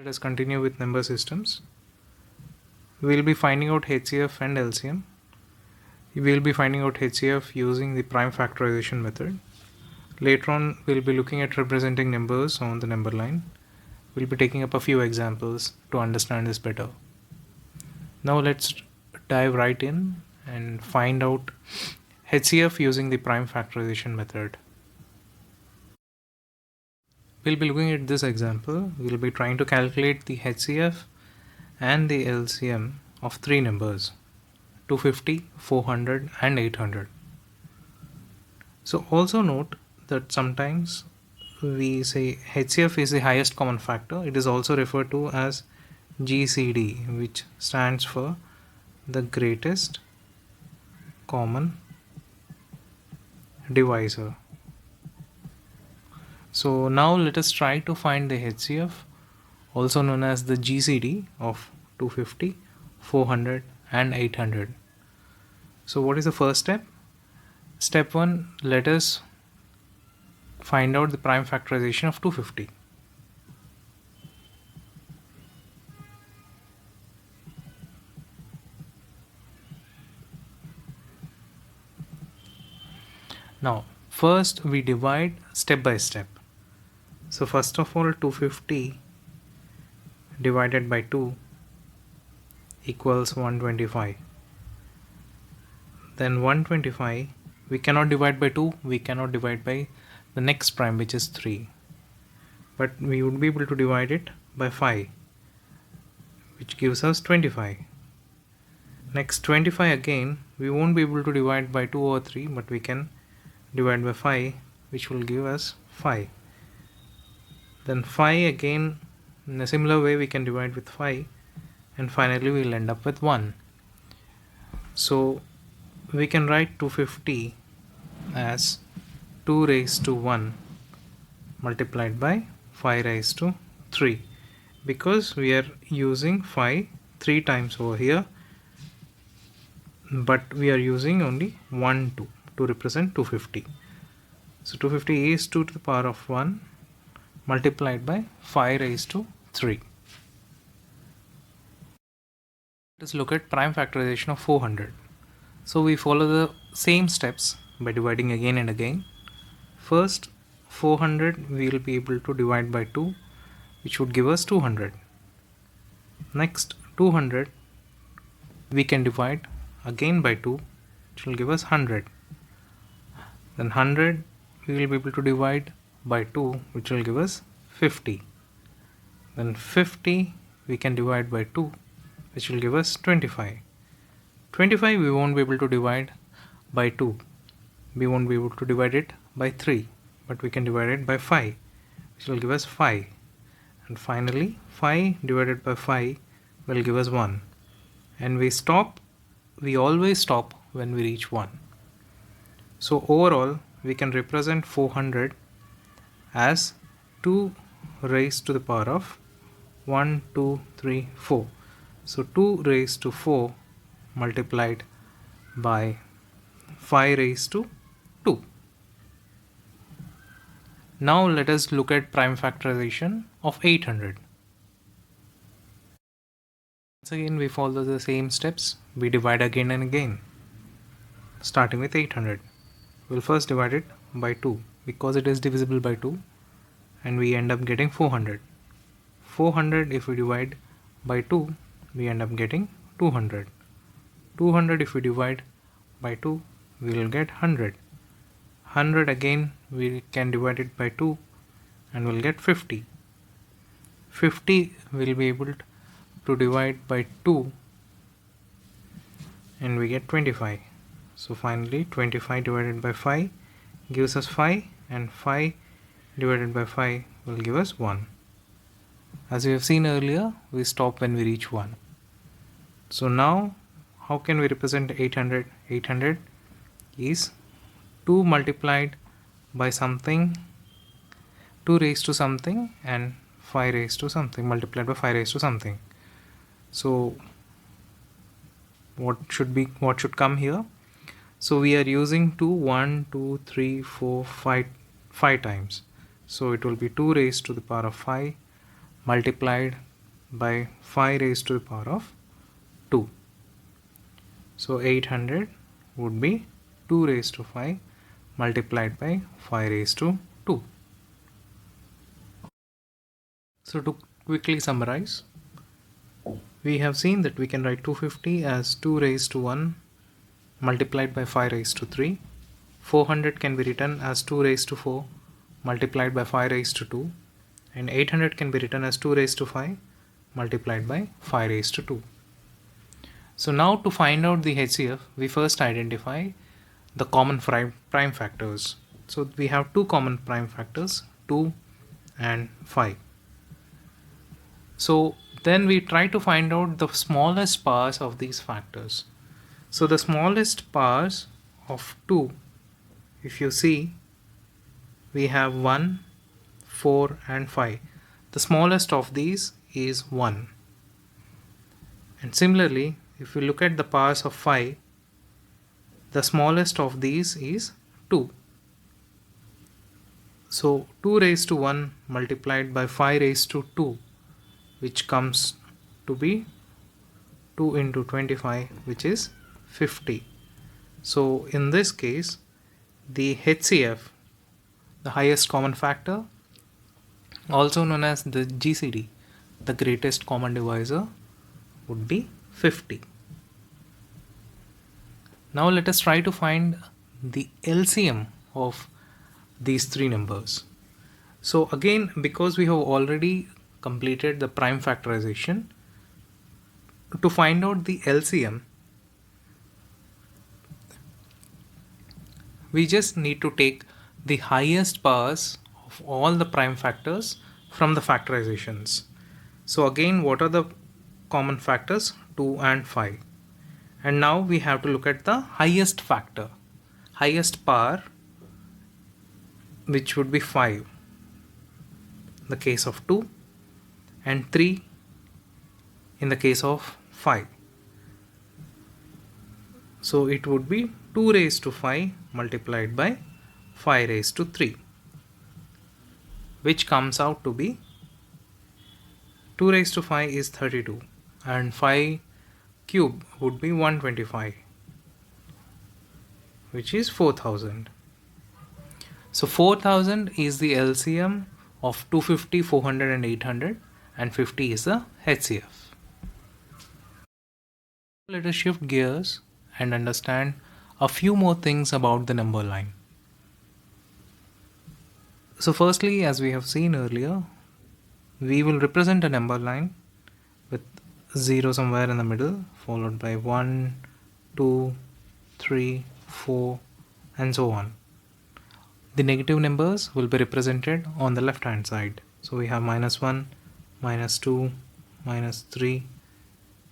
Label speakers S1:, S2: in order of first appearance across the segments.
S1: Let us continue with number systems. We will be finding out HCF and LCM. We will be finding out HCF using the prime factorization method. Later on, we will be looking at representing numbers on the number line. We will be taking up a few examples to understand this better. Now let's dive right in and find out HCF using the prime factorization method. We'll be looking at this example. We'll be trying to calculate the HCF and the LCM of three numbers, 250, 400 and 800. So also note that sometimes we say HCF is the highest common factor. It is also referred to as GCD, which stands for the greatest common divisor. So now let us try to find the HCF, also known as the GCD of 250, 400 and 800. So what is the first step? Step 1, let us find out the prime factorization of 250. Now first we divide step by step. So first of all, 250 divided by 2 equals 125. Then 125 we cannot divide by 2, we cannot divide by the next prime, which is 3, but we would be able to divide it by 5, which gives us 25. Next 25 again we won't be able to divide by 2 or 3, but we can divide by 5, which will give us 5. Then 5 again, in a similar way we can divide with 5, and finally we will end up with 1. So we can write 250 as 2 raised to 1 multiplied by 5 raised to 3, because we are using 5 3 times over here, but we are using only 1 2 to represent 250. So 250 is 2 to the power of 1 multiplied by 5 raised to 3. Let us look at prime factorization of 400. So we follow the same steps by dividing again and again. First 400 we will be able to divide by 2, which would give us 200. Next 200 we can divide again by 2, which will give us 100. Then 100 we will be able to divide by 2, which will give us 50. Then 50 we can divide by 2, which will give us 25. 25 we won't be able to divide by 2, we won't be able to divide it by 3, but we can divide it by 5, which will give us 5. And finally 5 divided by 5 will give us 1. And we always stop when we reach 1. So overall we can represent 400 as 2 raised to the power of 1, 2, 3, 4. So 2 raised to 4 multiplied by 5 raised to 2. Now let us look at prime factorization of 800. Once again we follow the same steps. We divide again and again. Starting with 800. We'll first divide it by 2 because it is divisible by 2, and we end up getting 400. 400 if we divide by 2, we end up getting 200. 200 if we divide by 2, we will get 100. 100 again we can divide it by 2 and we'll get 50. 50 will be able to divide by 2 and we get 25. So finally 25 divided by 5 gives us 5, and 5 divided by 5 will give us 1. As we have seen earlier, we stop when we reach 1. So now how can we represent 800? 800 is 2 multiplied by something, 2 raised to something, and 5 raised to something multiplied by 5 raised to something. So what should come here? So we are using 2 1 2 3 4 5 times. So it will be 2 raised to the power of 5 multiplied by 5 raised to the power of 2. So 800 would be 2 raised to 5 multiplied by 5 raised to 2. So to quickly summarize, we have seen that we can write 250 as 2 raised to 1 multiplied by 5 raised to 3. 400 can be written as 2 raised to 4 multiplied by 5 raised to 2. And 800 can be written as 2 raised to 5 multiplied by 5 raised to 2. So now to find out the HCF, we first identify the common prime factors. So we have two common prime factors, 2 and 5. So then we try to find out the smallest powers of these factors. So the smallest powers of 2, if you see, we have 1, 4 and 5. The smallest of these is 1. And similarly, if you look at the powers of 5, the smallest of these is 2. So 2 raised to 1 multiplied by 5 raised to 2, which comes to be 2 into 25, which is 50. So in this case, the HCF, the highest common factor, also known as the GCD, the greatest common divisor, would be 50. Now let us try to find the LCM of these three numbers. So again, because we have already completed the prime factorization, to find out the LCM, we just need to take the highest powers of all the prime factors from the factorizations. So again, what are the common factors? 2 and 5. And now we have to look at the highest factor, highest power, which would be 5 in the case of 2 and 3 in the case of 5. So it would be 2 raised to 5 multiplied by 5 raised to 3, which comes out to be 2 raised to 5 is 32 and 5 cube would be 125, which is 4000. So 4000 is the LCM of 250, 400 and 800, and 50 is the HCF. Let us shift gears and understand a few more things about the number line. So firstly, as we have seen earlier, we will represent a number line with 0 somewhere in the middle, followed by 1, 2, 3, 4 and so on. The negative numbers will be represented on the left hand side. So we have -1, -2, -3,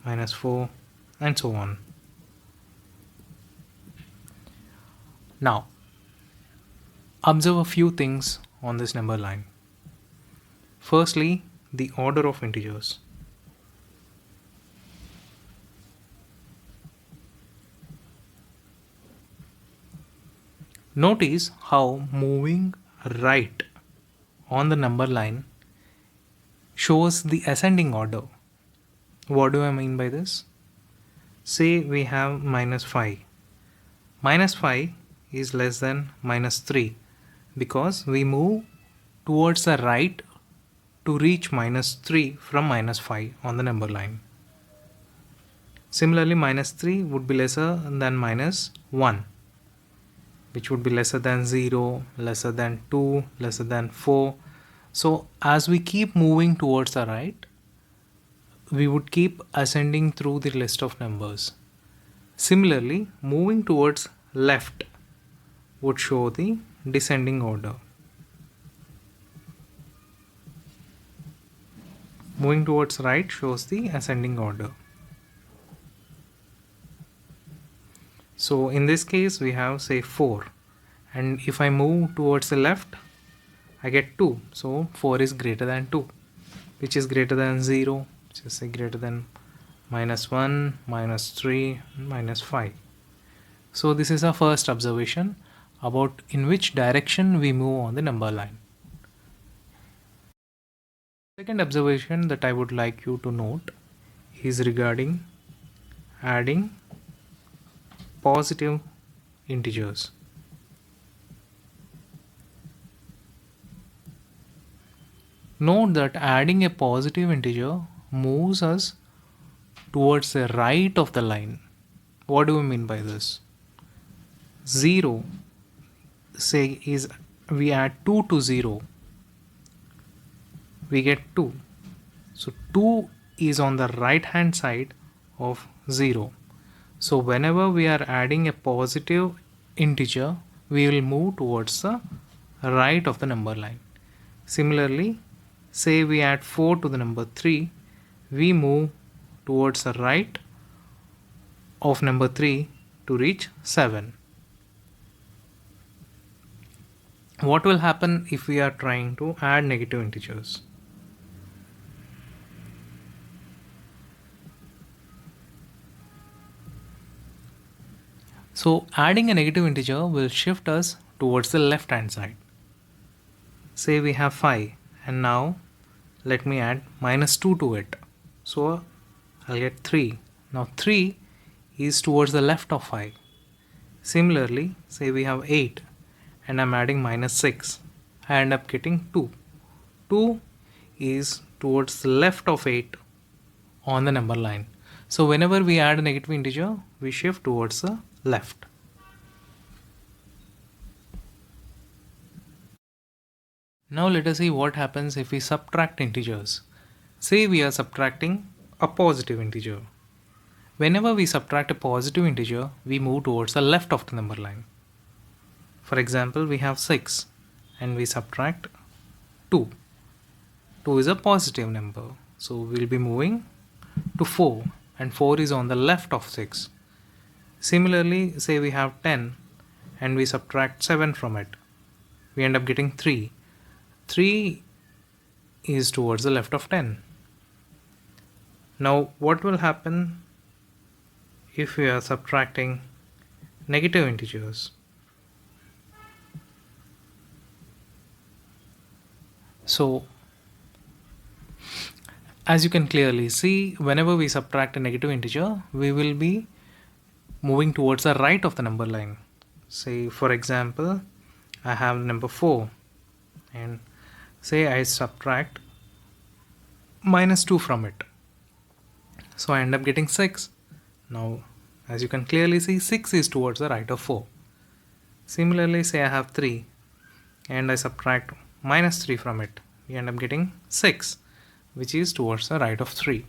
S1: -4 and so on. Now, observe a few things on this number line. Firstly, the order of integers. Notice how moving right on the number line shows the ascending order. What do I mean by this? Say we have -5. -5 is less than -3 because we move towards the right to reach -3 from -5 on the number line. Similarly, -3 would be lesser than -1, which would be lesser than 0, lesser than 2, lesser than 4. So as we keep moving towards the right, we would keep ascending through the list of numbers. Similarly, moving towards left would show the descending order. Moving towards right shows the ascending order. So in this case we have say 4, and if I move towards the left I get 2. So 4 is greater than 2, which is greater than 0, which is say greater than -1, -3, -5. So this is our first observation about in which direction we move on the number line. Second observation that I would like you to note is regarding adding positive integers. Note that adding a positive integer moves us towards the right of the line. What do we mean by this? 0, say, is we add 2 to 0, we get 2. So 2 is on the right hand side of 0. So whenever we are adding a positive integer, we will move towards the right of the number line. Similarly, say we add 4 to the number 3, we move towards the right of number 3 to reach 7. What will happen if we are trying to add negative integers? So adding a negative integer will shift us towards the left hand side. Say we have 5 and now let me add minus 2 to it. So I'll get 3. Now 3 is towards the left of 5. Similarly, say we have 8 and I'm adding minus 6. I end up getting 2. 2 is towards the left of 8 on the number line. So whenever we add a negative integer, we shift towards the left. Now let us see what happens if we subtract integers. Say we are subtracting a positive integer. Whenever we subtract a positive integer, we move towards the left of the number line. For example, we have 6 and we subtract 2. 2 is a positive number. So we'll be moving to 4 and 4 is on the left of 6. Similarly, say we have 10 and we subtract 7 from it. We end up getting 3. 3 is towards the left of 10. Now what will happen if we are subtracting negative integers? So as you can clearly see, whenever we subtract a negative integer, we will be moving towards the right of the number line. Say for example, I have number 4 and say I subtract minus 2 from it. So I end up getting 6. Now as you can clearly see, 6 is towards the right of 4. Similarly, say I have 3 and I subtract minus 3 from it. We end up getting 6, which is towards the right of 3.